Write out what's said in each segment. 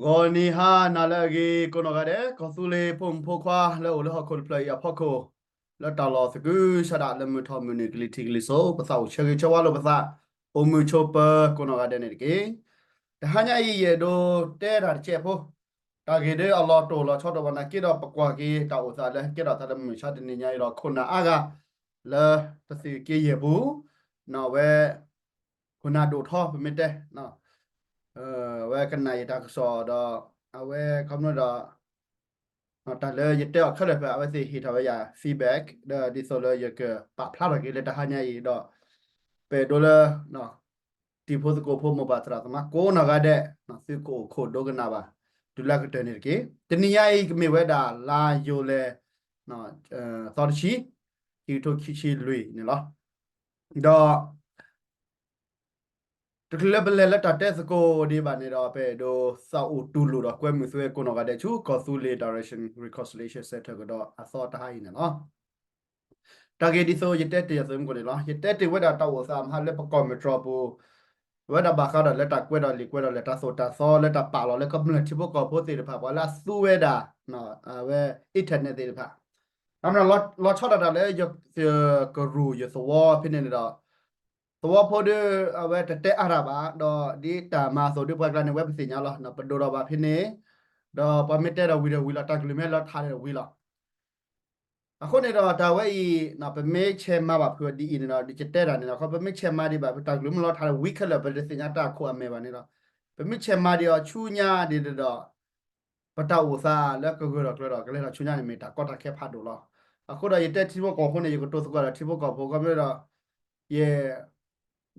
Goni ha nalagi konogade kosule pum pokwa le ole ha kol play a poko le talo sku shada le mu thom mu ni gliti gliso pasau chege chawa lo pasa o mu chopa konogade ne ke ta hanya yi ye do te da che pho ta ge de Allah to lo chot do bana ke do pakwa ke ta o sa le ke do ta le mu sha de ni nya ro khona aga le ta si ke ye bu no we khona do tho pe me te no เวกันไหนตากสอดเอาเวคำนวณแต่เลยยึดเดี่ยวเข้าเลยเอาไว้สิฮิตเอาไว้ยาฟีดแบ็กดิโซเลยยกปะพลาดอะไรเลยแต่หายอีดอไปดูเลยเนาะที่พูดก็พูดมาบัตรสมาโกนักเดะเนาะซึ่งโคดกันนะบ่าดูแลกันเต็มที่กี่ทีนี้ยัยมีเวดาลาโยเลเนาะตอนชีที่ทุกชีลุยนี่เหรอดอ ตกลงเป็นเลตัดเตสโกดีบานนี่เราไปดูซาอุตูลูเราควรมือสวยคนออกได้ชูก็สูเล direction reconciliation center ก็ดออาซอตายเนี่ยเนาะตาเกดิโซยเตติยสมกุลเนาะยเตติเวดาตาวสามฮัลเลปกอมเมโทรปูเวดาบาคาดเลตักเวดาลิกเวดาเลตัสโซตาซอเลตัปาลอเลก็มันที่พวกก็พูดติดภาพว่าลาสูเวดาเนาะเวอินเทอร์เน็ตติดภาพอันนั้นเราชอบอะไรเลยยกกรูยสวอพินเนี่ยเนาะ ตัวพอดีเอาไว้แต่อาราบะดอดีตามาโซดีพวกเราในเว็บสิญญาละนะเป็นดูเราแบบพี่นี้ดอพอไม่ได้เราวิลาตากลิเมลเราทานเราวิลาอะคนเนี่ยเราแต่ว่าอีนะเป็นไม่เชื่อมาแบบเพื่อดีนี่เนาะดิจิตอลนี่เนาะเขาเป็นไม่เชื่อมาดีแบบตากลิเมลเราทานวิคเลยเป็นสิญญาตาคู่อเมวันนี่เนาะเป็นไม่เชื่อมาดีอ่ะชูญาดีดอปะตาอุซาแล้วก็ก็เลยเราชูญาเนี่ยไม่ตาก็ตาแค่พาดูเราอะคนเราอย่างแต่ที่พวกคนเนี่ยอยู่กับตัวสกุลที่พวกพวกก็ไม่เราเย่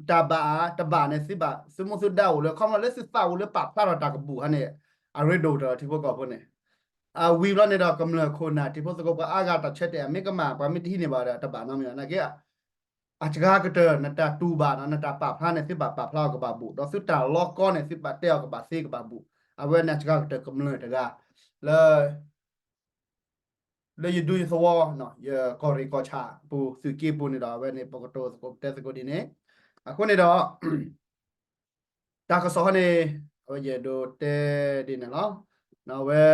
taba ne siba sumu su da le khom le si sa le pa pla ta ka bu ha ne a re do ta ti pho ko pho ne a wi lo ne da kam le kho na ti pho so ko a ga ta chet de me ka ma pa mi ti ne ba da taba na me na ke a chaga ka ta na ta tu ba na ta pa pla ne si ba pa pla ka ba bu do su ta lo ko ne si ba te ka ba si ka ba bu a we na chaga ka ta kam le ta ga le le yu du so wa no ye ko ri ko cha pu su ki pu ne da we ne po ko to ko te so ko di ne အခုနေတော့တာကစောနေဟိုရဒိုတဲဒီနော်နော်ဝဲ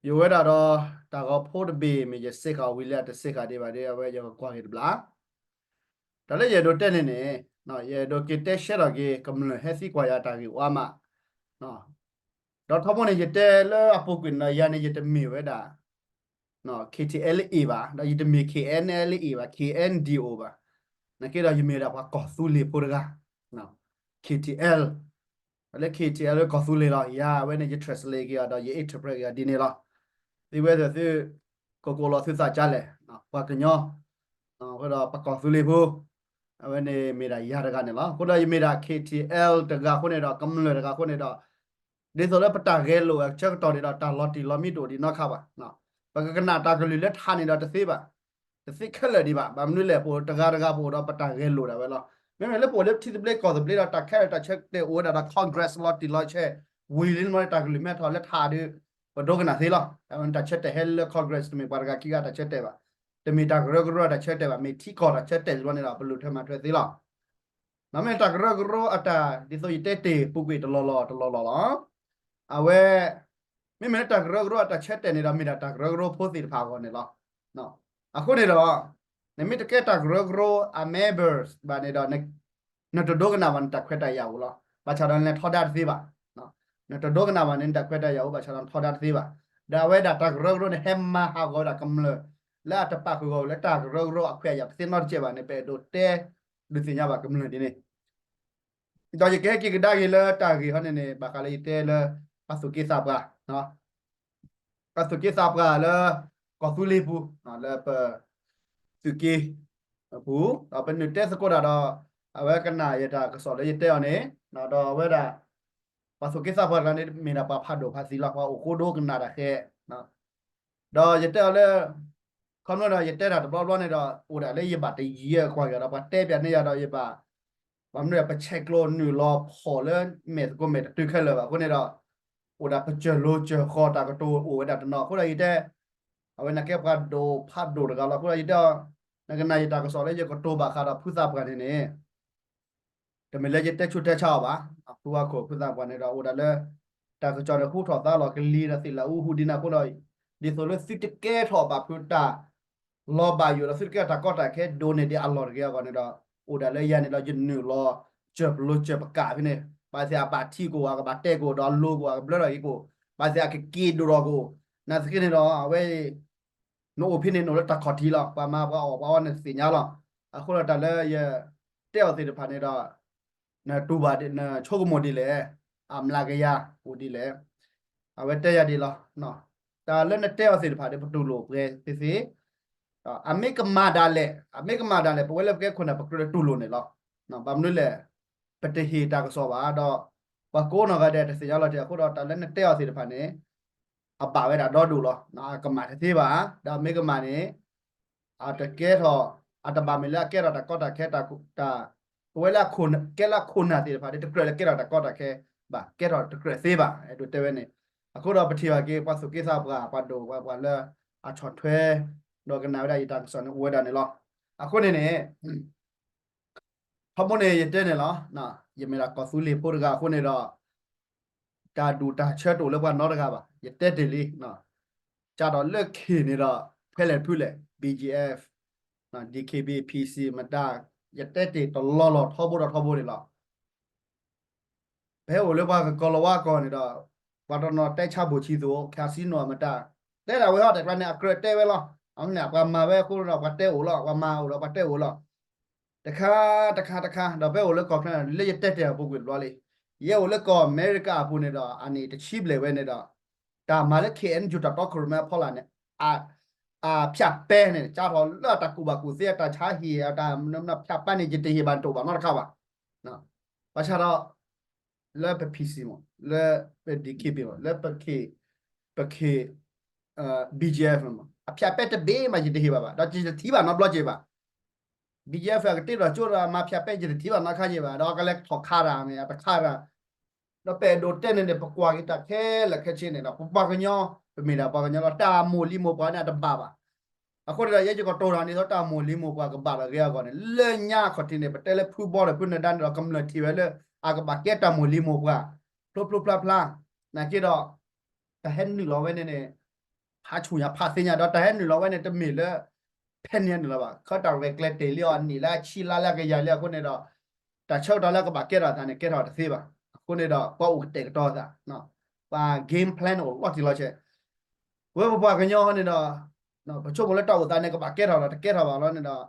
ယူဝဲတာတော့တာကဖို့တဘေမြေစစ်ကဝီလက်တစစ်ကဒီပါဒီဝဲရောကွာဟစ်ဘလာဒါလည်းရဒိုတဲနေနေနော်ရဒိုကတက်ရှက်တော့ကေကမ္လဟက်စီကွာရတာကေဝါမနော်တော့ထမနေရတဲလအပုကွင်နရနေရတမီဝဲတာနော် KTLA ပါတော့ရတမီ KNLA ပါ KNDO ပါ na kira yimera pa kosule purga na KTL ale KTL kosule la ya we ne translate ya da ye interpret ya dine la di we de ko lo su sa cha le na pa knyo na ho da pa kosule bu we ne mera ya da ga ne la ko da yimera KTL da ga ko ne da kam le da ga ko ne da de so le pata ge lo cha to de da ta lo ti lo mi to di na kha ba na pa ka na ta ka le tha ne da te se ba สิขเลยดีบ่ะบางนู่นแหละปูตะการะปูเราปะตะเกลโลดาเวลาไม่แม่นแล้วปูเล็บที่เบลกอดเบลเราตะแค่ตะเช็คเตโอดาคอนเกรสลอตติลอยเช่วิลินมาตะกลิเมทอและทาดิปะโดกันนะสิล่ะแต่มันตะเช็คเตเฮลคอนเกรสมีปารกากิกาตะเช็คเตบ่ะแต่มีตะกรกรตะเช็คเตบ่ะมีที่กอตะเช็คเตวันนี้เราปลุเทมาด้วยสิล่ะนั่นแม่ตะกรกรอะตะดิโซยเตเตปุกวิตลอเอาเวไม่แม่ตะกรกรตะเช็คเตนี่เรามีตะกรกรโพสิภาวะนี่ล่ะเนาะอะคนนี่เรา ne mit ke ta gro a members ba ne do ne no to dogna wan ta khweta ya u lo ba cha dan le thodat si ba no no to dogna wan ne ta khweta ya u ba cha dan thodat si ba da we da ta gro ne hemma ha go da kam le la ta pa ko le ta gro a khwe ya sin no che ba ne pe do te du sin ya ba kam le di ne do ye ke ki da ye le ta gi ha ne ba ka le te le pa su ki sa ba no pa su ki sa ba le ko su le pu no le pa สุกี้ผู้เราเป็นหนึ่งเตสกุดาดอเอาไว้กันหน้าเยตากสอนเลยเตอเนี่ยนาดอเวดาปาสุกิสาพกันนี่มีนาปาพัดโดภาษีละว่าโอโคโดกันนาดาแค่นะดอเยเตอเลยคำนวณดอเยเตอร์ดบล้อเนี่ยดอโอ้ดาเลยยบัตรเยี่ยกว่ากันเราปาเตแบบนี้ดอเยบาบางเนี่ยไปเช็คโลนอยู่รอพอเลยเมตก็เมตตึกแค่เลยแบบคนเนี่ยดอโอ้ดาไปเจอโลเจอคอตากระตูโอ้ดาตนอคนใดเตเอาไว้นักเก็บกันโดพัดโดดกันแล้วคนใดเตนักนายตากสอนเลยจะกระตูบาคาราพุทธาปกันนี่แต่ไม่เลยจะเตชุดเตชาวบ้า ผู้ว่าโคผู้ตามวันในเราโอ้ดันเลยแต่ก็จอดคู่ถอดตาหลอกกันลีนะสิละอู้หูดินาคนเราดิโซเลสิตแก้ถอดบาพุตารอบาอยู่แล้วสิแก้ตาก็แต่แค่โดนในอัลลอฮ์เกี่ยวกันในเราโอ้ดันเลยยันในเราจะหนึ่งรอเจ็บลุเจ็บกาพี่เนี่ยบาเสียบาที่กูอ่ะกับบาเต้กูดอลลูกูอ่ะกับเบลล์อะไรกูบาเสียก็กีดูรอกูนั่นสกินในเราเอาไว้โนโอพินิโนแล้วตะขอทีหรอกปามาว่าออกว่าวันสิญญาหรอกอ่ะคนเราแต่เลยเตี้ยวสิเดพันในเรานะตูบาดนะโชคโมดีเลยอามลากยาอูดีเลยเอาไว้เตี้ยดีหรอเนาะแต่เล่นเตี้ยวสิเดพันในประตูโลกเลยสิอเมริกามาดาเลยอเมริกามาดาเลยเพราะว่าเล่นแค่คนน่ะประตูตูโลเนี่ยหรอเนาะบางนู่นเลยปฏิหิตากสวาดอกว่าโกนก็ได้แต่สิญญาเราเดียวคนเราแต่เล่นเตี้ยวสิเดพันเนี่ยเอาป่าไว้ด่าดอดูหรอนะก็มาที่บ้าดาอเมริกามาเนี่ย อาจจะแก้ทออาจจะบามิลาแก้เราแต่ก็แต่แค่แต่เวลาคุณแก้ละคุณนะที่ผ่านที่ตะเกียบแก้เราแต่ก็แต่แค่บ่าแก้เราตะเกียบเสียบ่าไอ้ดูเตเวนี่အခုတော့ပတိဝကေပတ်စုကိစားပတ်တော့ဘာလဲအချော်ထွဲတော့ကနာဝဒရတာဆောင်းဝဲတာနေလောအခုနေနေဖမနေရတဲ့နေလောနော်ယမေလာကောဆူလီပိုရကခုနေတော့တာဒူတာချက်တို့လည်းဘာနော်တကပါရတဲ့တယ်လီနော်ကြတော့လက်ခေနေတော့ဖဲလေဖူးလေ BGF နော် DKB PC မတာရတဲ့တေတလောလောထောဖို့တော့ထောဖို့လေလောဘဲဟိုလည်းဘာကောလဝါကောနေတော့ဘာတော့နော်တိုက်ချဖို့ချီဆိုခါစီနော်မတာတဲ့တာဝဲဟောတဲ့ကနဲ့အကရတဲ့ဝဲလောအောင်နေပါမှာပဲခုတော့ဘာတဲ့ဟိုလောဘာမှာဟိုလောဘာတဲ့ဟိုလောတခါတော့ဘဲဟိုလည်းကောခဏလက်ရတဲ့တဲ့ပုဂ္ဂိုလ်လောလေရဲဟိုလည်းကောအမေရိကပူနေတော့အနေတချိပလေဝဲနေတော့ဒါမှလည်း KN ဂျူတာတော့ခရမဖော်လာနေဖြတ်ပဲနေကြာတော့လာတကူပါကူစေတာချာဟီတာနမဖြတ်ပန်းနေကြတဲ့ဟီဘန်တော့ပါနော်ခါပါနော်ဘာချတော့လဲပ PC မလဲပ DKB မလဲပခေBGF မအဖြတ်ပဲတဲ့ဘေးမှာကြတဲ့ဟီပါတော့ကြည့်တီးပါနော်ဘလော့ကြည့်ပါ BGF ကတိတော့ကျိုးတာမှာဖြတ်ပဲကြတဲ့တီးပါနော်ခါကြည့်ပါတော့ကလည်းထောက်ခါတာမယ်တခါတာတော့ပဲဒိုတဲ့နေပကွာကြီးတခဲလက်ခချင်းနေတော့ပပကညောမေတာပကညောတာမိုလီမိုပွားနဲ့တပါပါအခုတည်းရဲ့ကတော်တာနေတော့တာမိုလီမိုပွားကပါလာကြရကောနေလဲညခတင်နေပတဲလဲဖူဘောလေဖုန်ဒန်တော့ကမ္လတီဝဲလဲအာကပါကက်တာမိုလီမိုပွားပလပလပလပလနာကြတော့တဟန်နီလောဝဲနေဖာချူရဖာစညာတော့တဟန်နီလောဝဲနေတမီလဲဖက်နေတယ်ပါခတ်တော်ဝဲကလက်တေလျော်နီလာချီလာလာကြရလဲခုနေတော့တချောက်တော်လဲကပါကက်တာတန်းနေကက်တော်တစ်သေးပါခုနေတော့ပေါ့ဦးတက်တော့တာနော်ပါ game plan ကိုဝတ်ဒီလောက်ချက်ဝဲပပကညောနေတော့နော်ဘချို့ဘလက်တော့တာနေကပါကဲတော့တကဲတော့ပါလို့နေတော့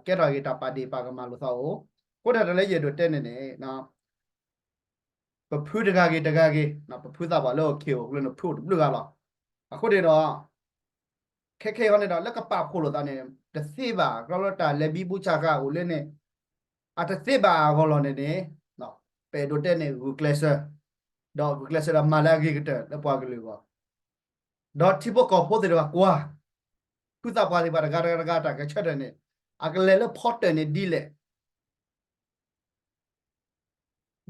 ကဲတော့ရတာပါတီပါကမလို့သောကိုတဲ့လည်းရတော့တဲ့နေနေနော်ပဖူးတကားကြီးနော်ပဖူးသားပါလို့ခေကိုလို့ဖူးဘလူကလားအခုတည်းတော့ခဲဟောနေတော့လက်ကပဖို့လို့တာနေတသိပါကလောတာလက်ပြီးပူချာကကိုလည်းနေအတသိပါဟောလို့နေနော်ပေဒိုတဲ့နေဂူကလဆာတော့ဂူကလဆာမာလာဂီကတဲ့ပွားကလေးပေါ့တော့တိဘောကောပိုတဲ့ကွာခုသပါလေးပါဂါတာကချက်တယ်နေအကလေလဖော့တယ်နေဒီလေ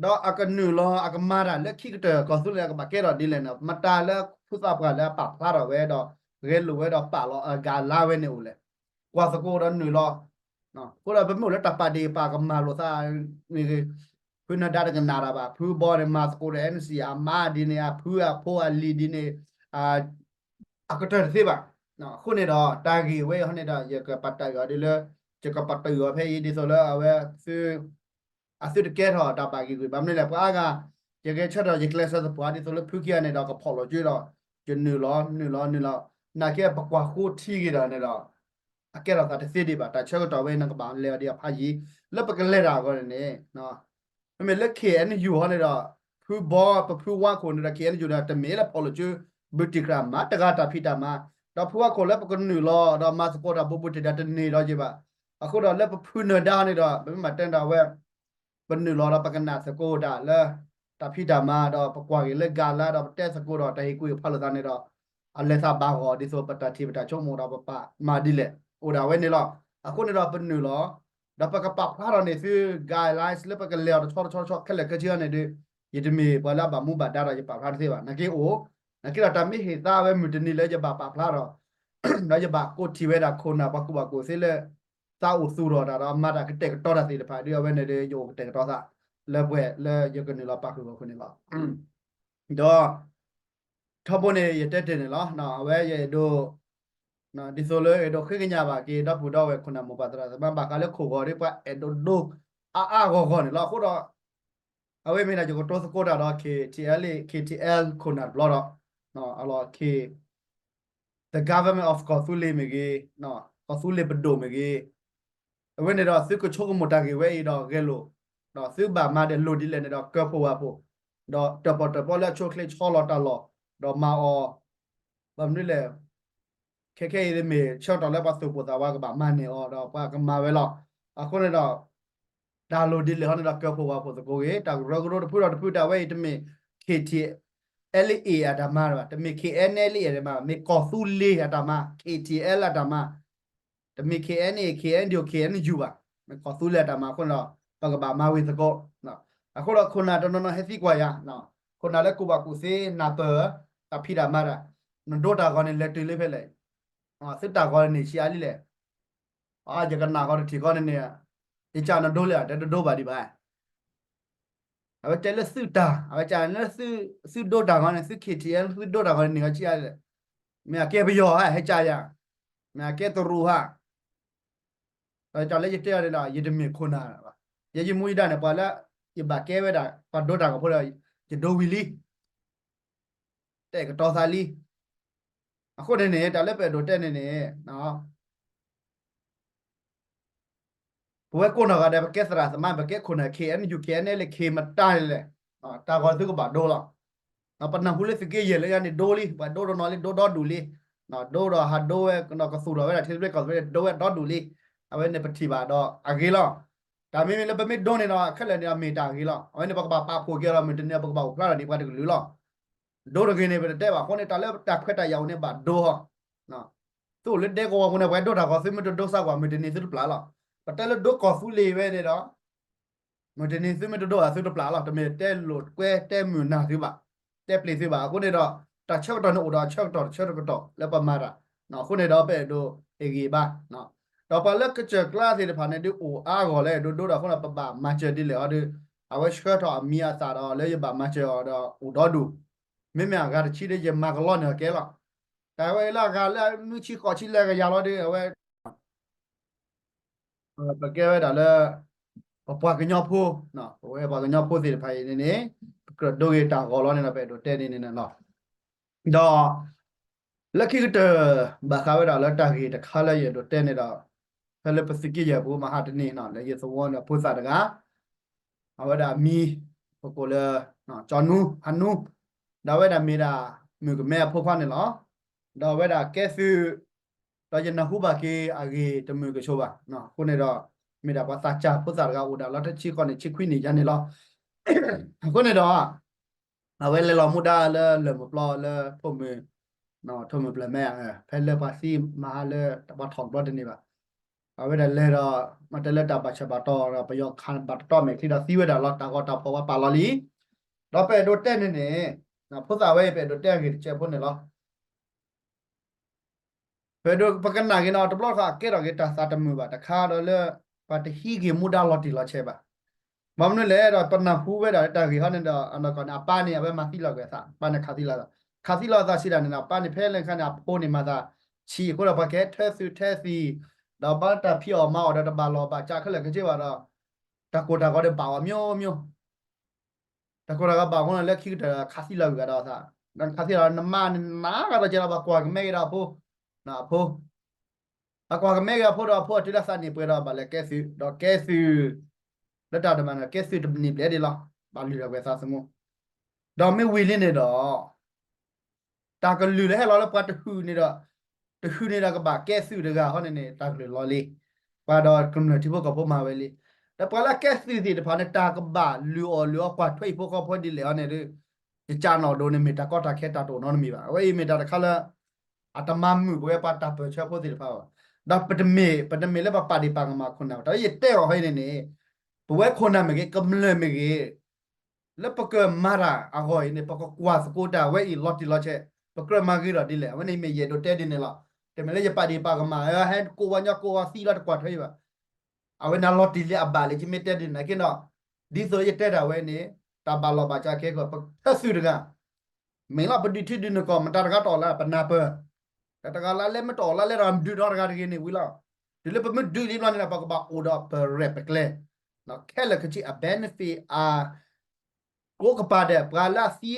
တော့အကနူလောအကမာရလက်ခိကတဲ့ကောသုလေကမကဲတော့ဒီလေနော်မတာလဲခုသပါလဲပဖလာတော့ဝဲတော့ရဲလူဝဲတော့ပါလောဂါလာဝဲနေဦးလေကွာစကိုတော့နူလောနော်ကိုတော့ဘယ်မို့လဲတပါတီပါကမာလို့သာနေဖုနာဒါကနာရာပါဖူဘောရမတ်ကိုရဲNCအမာဒီနေဖူအဖိုအလီဒီနေအကတဲ့သေးပါနော်ခုနေတော့တာဂီဝဲဟနေတော့ရကပတ်တရဒီလေချကပတ်တရဖဲဒီဆိုလဲအဝဲသူအစစ်ကဲတော့တာပါဂီကိုဘာမလဲလဲပွားကရကချက်တော့ရကလက်ဆက်ပွားဒီဆိုလဲဖူကရနေတော့ကဖော်လို့ကြွတော့ကျနူလောနာကဲပကွာခိုထီကြတာနေတော့အကဲတော့တာစစ်ဒီပါတာချက်တော့ဝဲနကပါလေဒီဖာကြီးလက်ပကလက်တာကောနေနော်အမေလက်ခဲနေယူဟနေတော့ဖူဘောဖူဝါကိုနေတော့ခဲနေယူတာတမဲလဲဖော်လို့ကျဘတိကရမတကတာဖိတာမှာတော့ဖူကကိုလည်းပကနူလောတော့မစပေါ်တာဘဘတတနေတော့ကြပါအခုတော့လည်းဖူနဒါနေတော့ဘယ်မှာတန်တာဝဲပနူလောတော့ပကနာစကိုတာလဲတဖိတာမှာတော့ပကွာကြီးလက်ဂါလာတော့တဲ့စကိုတော့တေကိုဖလတာနေတော့အလက်သာဘာဟောဒီဆိုပတတိပတာချုံမောတော့ပမာဒီလေဟိုဒါဝဲနေလောအခုနေတော့ပနူလောတော့ပကပဖလာတော့နေသူ guidelines လက်ပကလေတော့ချောခက်လက်ခကြီးနေတယ်ယတမီဘလာဘာမူဘာဒါရပဖလာသေးပါနကေအိုနကိရတာမိဟေတာဝဲမြတနီလဲကြပါဖလာတော့တော့ကြပါကိုတီဝဲတာခုနာပကူပါကိုစေလဲသာဥစုတော့ဒါတော့မတာကတက်တော့တာစီတဖာဒီဝဲနေတယ်ယိုတက်တော့သာ le yo ko ne la pa ko ne la do thabo ne ye tet ne la na awe ye do na di solo e do khignya ba ke do pu do we khuna mo pa tra ba ba ka le kho go ri pa e do a go ne la ko do awe me na jo ko to ko da do KTL khuna blo do no alo k the government of Kosule mege no Kosule bedo mege when it was ko choko motagi we do gelo no su ba ma de lo di le ne do ko po wa po do to po la chokle cholo ta lo do ma o bam ni le ke de me chot to le pa su po ta wa ka ba ma ne o do pa ka ma we lo a ko ne do da lo di le ho ne do ko po wa po ko ge ta ro ro to pu ta we to me KT LA အတမတော့တမီ KNL ရမှာမေကော်သူလေးအတမ KTL အတမတမီ KNA KNDO KNU ပါမေကော်သူလက်အတမခုနတော့ပကဘာမဝေသကောနော်အခုတော့ခုနတော့နော်ဟက်စီကွာရနော်ခုနလည်းကိုပါကူစေနာပတဖိတာမရနဒိုတာကောနေလက်တူလေးဖက်လေစစ်တာကောနေချီအားလေးလေဂျကနာကောတီကောနေနေအချာနဒိုလေတဒိုပါဒီပါအတဲလစုတာအချာနစုဒိုတာကောနေစု KTL စုဒိုတာကောနေငါချီအားလေမြာကဲဘယောဟဲ့ချာရမြာကဲတရူဟာကြောင့်လည်းရတဲ့ရလာရဒမေခုနာပါရရမွေးတာနဲ့ပါလာရပါကဲဝဲတာပါဒိုတာကဖို့ရဒိုဝီလီတဲ့ကတော်သာလီအခုနေနေတာလည်းပဲဒိုတဲ့နေနေနော်ဘဝကိုနော်ကတဲ့ကဲစရာသမဘကဲခုနာ KNU KNL လေ K မတိုင်လေတာကောသူကပါဒိုလားပနဟုလေစကေရလေရနေဒိုလီပါဒိုနော်လေဒိုဒူလီနော်ဒိုရဟာဒိုဝဲနော်ကဆူရဝဲထေဘလက်ကောဝဲဒိုဝဲဒူလီအဝဲနေပတိပါတော့အကေလောဒါမင်းလည်းပမေဒိုနေတော့ခက်လည်းနေမေတာကေလောအဝဲနေပကပါဖိုကေလောမင်းတနေပကပါဖလာနေပါတကလူလောဒိုရကေနေပဲတဲ့ပါခေါနေတာလည်းတက်ခက်တာရောင်နေပါဒိုဟနော်သူ့လက်တဲ့ကောကနေဘဲဒိုတာကောစိမဒိုဆောက်ကွာမင်းတနေစုပလာလောပတဲလို့ဒိုကောဖူလီပဲနေတော့မင်းတနေစိမဒိုအဆုပလာလောတမေတဲ့လို့ကွဲတဲ့မြူနာစီပါတဲ့ပလီစီပါခုနေတော့တချောက်တော့နော်တော့ချောက်တော့လက်ပမာတာနော်ခုနေတော့ပဲဒိုအေဂီပါနော်တော့ပါလက်ကချက်ကလာစီတဖာနေဒိုအာကောလဲဒိုတော့ခုနပပမချယ်ဒီလေအဒအဝရှခတော့အမီယာစာတော့လဲရပါမချယ်တော့ဦးတော့ဒူမင်းမြကတချီတဲ့ရမကလောနေကဲလားဒါဝဲလာကလဲမြချီကောချီလဲကရလို့ဒီဝဲပကဲဝဲဒါလဲပပွားကညောဖိုးနော်ဝဲပပွားကညောဖိုးစီတဖာနေနေဒိုရတာကောလောနေတော့ပဲဒိုတဲနေနေနော်တော့လက်ခိတဘာခါဝဲဒါလဲတာကြီးတခါလဲရဒိုတဲနေတော့ဖဲလပစကိရဘူးမဟာတနေနော်လေရသဝနပုစာတကအဝဒမီပကိုလနော်ဂျော်နူဟနူဒါဝဲဒါမီဒါမြကမဲဖို့ဖာနေလောဒါဝဲဒါကဲဆူတော့ရနဟုဘာကေအဂေတမြကချိုးပါနော်ခုနေတော့မီဒါပါစာချပုစာတကဦးဒါလတ်ချီကောနေချီခွိနေရနေလောခုနေတော့အဝဲလေလောမူဒါလေမပလောလေဖို့မေနော်ထုံမပလမဲဖဲလေပါစီမဟာလေတဘထောင်တော့နေပါအဝဲလေတော့မတလက်တာပါချက်ပါတော့ပယောခန်ပါတော့မယ်ခိဒါစီဝဲတာလောတာကောတာပေါ်ပါလာလီတော့ပဲဒိုတက်နေနေနော်ဖုသာဝဲပဲဒိုတက်ကြီးချက်ဖို့နေလောပဲဒိုပကနာကနော်တဘလော့ခကဲတော့ကတာစာတမှုပါတခါတော့လေပါတဟီကမူဒါလော်တီလောချက်ပါမမနလေတော့ပနဖူးပဲတာတာကြီးဟောနေတော့အနကောပါနေပဲမသိလောက်ကဲစားပါနေခါသိလာတာခါသိလာတာရှိတာနေတာပါနေဖဲလန်ခါနာပိုးနေမှာသာချီကိုတော့ပကဲထဲစီတော့ဘာတာဖြော်မောက်တော့တပါလောပါကြာခက်လည်းကြည့်ပါတော့တကိုတာကောတဲ့ပါဝမျိုးတကိုတာကပါခေါလက်ခိတခါစီလောက်ကတော့သာနခါစီတော့နမနာကတော့ကြာပါကွာမဲတော့ဖို့နာဖို့အကွာမဲကဖို့တော့ဖို့တိလာစနေပွဲတော့ပါလေကဲစီတော့ကဲစီလက်တာတမန်ကဲစီတနေပြတယ်လားပါလူရပဲစားစမို့တော့မေဝီလင်းနေတော့တာကလူလဲလောပတ်ဟူနေတော့တခုနေတာကပါကဲစုတကဟောနေနေတာကလော်လေးပါတော့ community ဘကပေါ်မှာပဲလေတပလာကဲစုစီတဖာနေတာကပါလူအော်လူကွာထွိဖို့ကဖို့ဒီလေဟောနေဒီချာနော်ဒိုနေမီတာကောတာခဲတာတိုနော်မီပါဝေးမီတာတခါလာအတမမှုဘွဲပါတာပချဖို့ဒီတဖာဒါပတမေလည်းပါဒီပါကမှာခုနာတော့ရတဲ့ဟောနေဘွဲခုနာမကေကမလမကေလက်ပကမာရာအဟောနေပကကွာစကိုတာဝဲဤလော်တီလော်ချက်ပကရမဂီရဒီလေဝနေမေရဒိုတဲဒီနေလားแต่ไม่ได้จะปฏิปากมาให้กูวันยากูว่าซีละกว่าเท่าไหร่อเวนาลอติเลอาบาเลจิเมเตดินนะกินเนาะ ဒီဆိုရတဲ့တာဝဲနေတာဘာလောပါချခဲကိုသဆူတကမင်းလာပဒီတီဒီနကောမတာကတော်လာပနာပတကလာလဲမတော်လာလဲရမ်ဒူတော်ကရနေဝီလာဒီလေပမဒူလီလာနေပါကပါအိုဒါပရက်ပကလေနော်ခဲလကချီအဘန်ဖီအာကိုကပါတဲ့ပလာစီ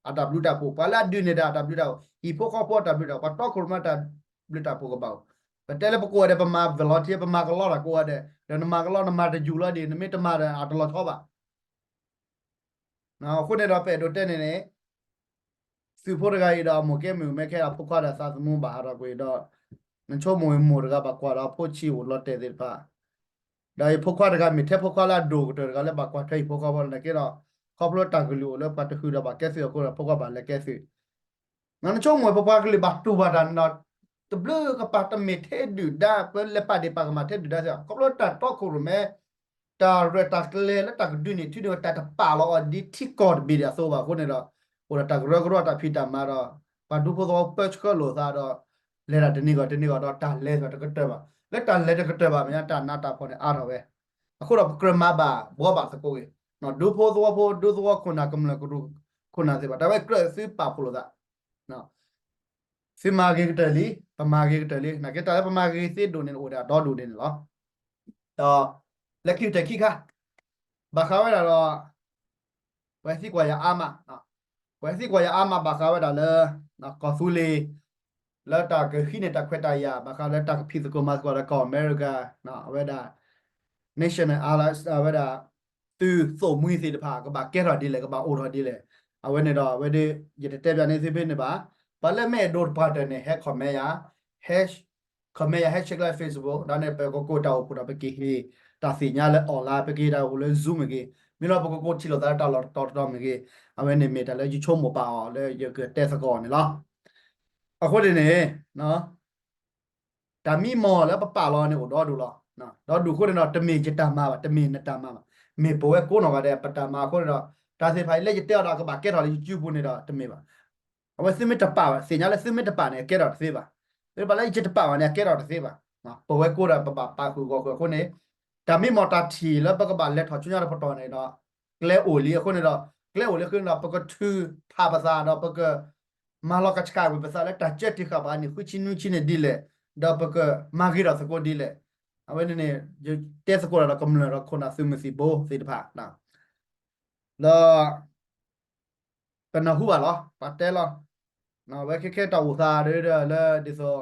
အဝတာပိုပလာဒူနေတာဝတာဤဖိုကပေါ်တာဝတာပတ်တော့ကရမတာဝတာပိုကပါပတဲလပကိုရပမာဗလော်တီပမာကလောလာကိုရတဲ့နမကလောနမတဂျူလာဒီနမတမာအတလောထောပါနော်ခုနေတော့ပဲတော့တဲ့နေစုဖို့တကရတော့မကဲမြမဲခဲအဖုခွာတာစာသမုံပါရကိုတော့နချိုမွေမိုတကပါကွာတော့ဖို့ချီကိုလော့တဲ့တဲ့ပါဒါဖုခွာတကမိထဲဖုခွာလာဒိုကတကလည်းပါကွာထိုက်ဖုခွာပါလည်းကေတော့ခေါပလော့တကလူလည်းပတ်တခုတော့ပါကဲစီကိုဖုခွာပါလည်းကဲစီငါနချိုမွေပပကလေးပါတူပါဒန်တော့တဘလကပါတမေထဲဒူဒါပလက်ပါဒီပါကမထဲဒူဒါကြောခေါပလော့တတော့ခုရမဲတာရတာကလေးလက်တကဒူနီတူတော့တပါလောဒီတီကော့ဘီရဆိုပါခုနေတော့ဟိုတကရကရတာဖိတာမာတော့ပါဒူဖို့တော့ပတ်ကလို့သာတော့လဲတာတနေ့ကတော့တာလဲဆိုတော့တကတက်ပါလက်တာလဲတကတက်ပါမြတ်တာနာတာဖို့နေအားတော့ပဲအခုတော့ကရမဘာဘောပါစကိုကြီးနော်ဒူဖို့ဒူဖို့ခုနာကမလကရခုနာစေပါဒါပဲကရစီပါဖို့လို့သာနော်စီမာဂေတလီပမာဂေတလီနာကေတာပမာဂေစီဒိုနေဟိုဒါတော့ဒူနေနော်တော့လက်ခိတခိခဘာခါဝဲတော့ဝဲစီကွာရအာမနော်ဝဲစီကွာရအာမဘာခါဝဲတော့လေနော်ကောဆူလီလက်တာကခိနေတာခွက်တရဘာခါလက်တာဖိစကိုမတ်ကွာကောအမေရိကနော်ဝဲတာ national allies ဝဲတာသူစုံမွေးစီတဖာကဘာကဲရဒီလေကဘာအိုရဒီလေအဝဲနေတော့ဝဲဒီရတဲ့ပြနေစီဖိနေပါဘာလဲမဲ့ဒိုတ်ပါတနေဟက်ခမဲယာ hash ခမဲယာ hashtag လိုက် facebook ဒါနဲ့ပဲကိုတောက်ပူတာပဲကိဟေတာစီညာလဲ online ပဲကိတာကိုလဲ zoom ကေမင်းတော့ကိုချီလို့တာတော်မကေအဝဲနေမေတာလဲယူချုံမပါအောင်လဲရကတဲ့စကောနေလားအခုဒီနေနော်ဒါမိမော်လဲပပလောနေတော့ဒူလောနော်တော့ဒူခုနေတော့တမေချတမပါတမေနတမပါမေဘဝကိုနော်ကတဲ့ပတမခုနေတော့ဒါစီဖိုင်လက်ရတဲ့တော့ကပါကဲတော်လေးကျူပူနေတော့တမေပါအဝစမစ်တပါစေညာလဲစမစ်တပါနေကဲတော်သေးပါဒီပါလိုက်ချတပါနေကဲတော်သေးပါနော်ဘဝကိုရပပပါခုခုနေဒါမိမော်တာတီလဲပကပါလက်ထော်ချွညာတော့ဖတော်နေတော့ကလဲအိုလီခုနေတော့ကလဲအိုလီခုနေတော့ပကတူပါပါစားတော့ပကမာလောကချကာဝပစားလက်တချက်တိခပါနေခုချင်းနူချင်းနေဒီလေတော့ပကမာဂီရစကိုဒီလေအဝဲနေတဲစကိုရတော့ကမ္လရခုနာစုမစီဘောစေတဖာနော်တော့ကနဟုပါလောပတ်တဲလောနော်ဝဲခဲတော်သာရဲလဲဒီဆို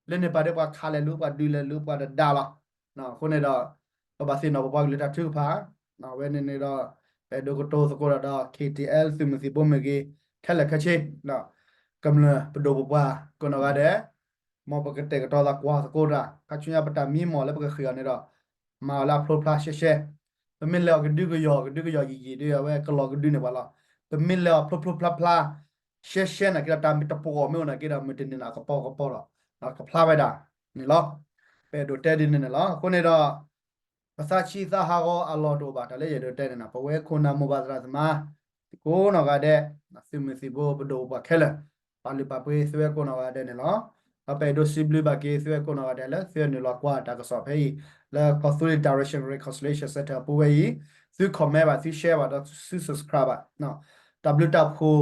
လဲနေပါတဲ့ပါခါလဲလူပါဒူလဲလူပါဒါလောနော်ခုနေတော့ဘာစင်တော့ဘာကလေးတာထူဖာနော်ဝဲနေတော့ပဲဒိုကတိုစကိုရတော့ KTL စုမစီဘောမကြီးခက်လက်ခက်ချင်းနော်ကမ္လပဒိုဘွားကနကတဲ့မောပကတဲ့ကတော့လာကွာစကိုရာကချွညာပတာမီမောလဲပကခရနေတော့မာလာဖလိုဖလာရှေရှေပမင်လောကဒုကယောရီတွေဝဲကလောကဒုနေပါလားပမင်လောဖလိုဖလာဖလာရှေရှေနာကတာမီတပေါ်မေနာကတာမတင်နာကပေါ်တော့နော်ကဖလာဝဲတာနေလောပဲဒိုတဲဒီနေလောခုနေတော့ပစာချီသာဟာကောအလောတိုပါတလည်းရတဲ့တဲ့နာပဝဲခုနာမောဘာသရာသမာကိုနော်ကတဲ့စုမစီဘောဘဒိုပါခဲလဲပါလီပါပွေးဆွဲကိုနော်ကတဲ့နေလောအပေဒိုစီဘလီဘာကေဆွဲကိုနော်ကတဲ့လဲဆွဲနေလောကွာတာကစောဖေးလဲ Catholic Direction Reconciliation Center ပူဝဲကြီးသူ comment ပါသူ share ပါတော့သူ subscribe ပါနော် w tap ကို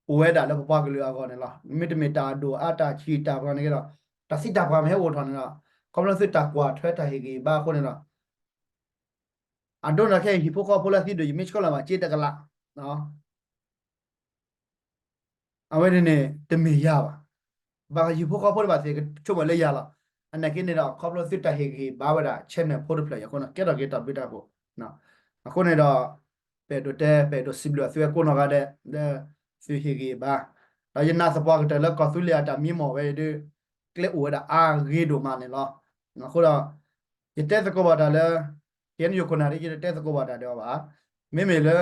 ပူဝဲတာလဲပပကလေးအောနေလောမီတမီတာဒိုအတာချီတာဘာနေကတော့တစီတာဘာမဲဝထော်နေတော့ကောမလစစ်တာကွာထွဲတာဟေကြီးဘာခုနေတော့အဒိုနာခဲဟီပိုကောပိုလာစီဒိုယမစ်ကောလာမှာချေတကလာနော်အဝဲနေတမေရပါဘာဟီပိုကောပိုလာပါစေချုံမလဲရလားအနကိနေတော့ကောပလစစ်တာဟေကြီးဘာဝဒချက်နေဖို့ဖလက်ရခုနကဲတော့ကေတာဘီတာဖို့နော်အခုနေတော့ပေဒိုတဲပေဒိုစီဘလဆွဲကိုနော်ကတဲ့ဆွေဟေကြီးဘာတော့ယနာစပွားကတလကောဆူလီယာတာမီမော်ဝဲဒီကလေအိုဒါအာဂေဒိုမနေလောနော်ခုတော့ယတဲ့စကောဘာတာလဲYen yo kona ri te ko ba da do ba me me le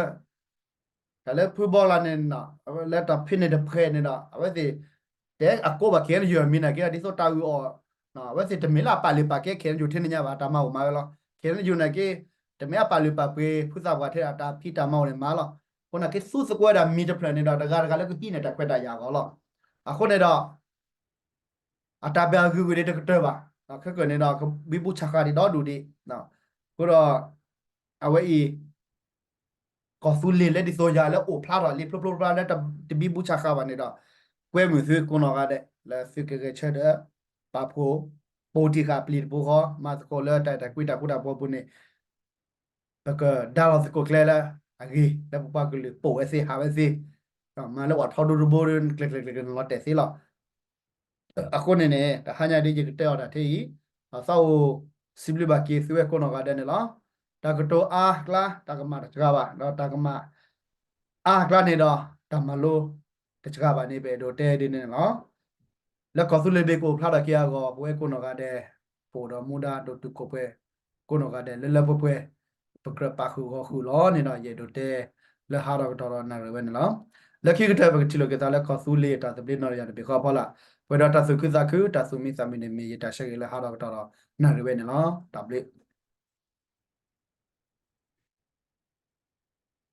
da le football la ne na le ta phin ne de phe ne na awe ti de akko ba ke yo mi na ke di so ta yu o na awe ti de me la pa le pa ke ke yo thin nya ba ta ma o ma lo ke yo na ke de me pa le pa pe phu sa ba the ta phi ta ma o ne ma lo kona ke su square da mi de plan ne da ga le ko ti ne ta kwet da ya go lo a ko ne do ata ba gu gu de de ba na ke ne da bi bu cha ka di do du di na ကိုတော့ เอาไว้อีก็สุเลเลยดิโซยาแล้วโอ้พลาดอ่ะลิพลพลาดแล้วตะบีบูชาคาวันนี้ดอกเว้ยมือซื้อกูนอกาเดแล้วซื้อเกเชเดปาโพโปติคาปลีดบูก็มาสโคเลแต่กุยตากูดาบอบุเนี่ยแล้วก็ดาวสโคเคลละอันนี้แล้วปุ๊บก็เลยโปเอซีฮาเอซีมาแล้ววัดทอดูรูโบรนเกล็ดๆๆลอตเตสิหรอအခုနေနဲ့တဟညာဒီကြတဲ့အော်တာထေးအဆောက်စိဘလဘကေဆွဲကောနောကတဲ့နော်တကတိုအားကလာတကမတကပါတော့တကမအားကလာနေတော့တမလို့တကပါနေပဲတော့တဲဒီနေနော်แล้วก็สุเลเบโกพลาดเกียก็ป่วยคนก็ได้ปวดมุดาโดตุกป่วยคนก็ได้เลๆป่วยปกระปาคูก็คูล้อนี่เนาะเยโดเตแล้วหาเราตอนาเรเวนเนาะแล้วคิดก็ได้ปกติโลกตาแล้วก็สุเลตาตะเบนเนาะยาเบก็พอละเวลาตาสุคือซาคือตาสุมิซามิเนมีตาเชกแล้วหาเราตอนาเรเวนเนาะตาเบ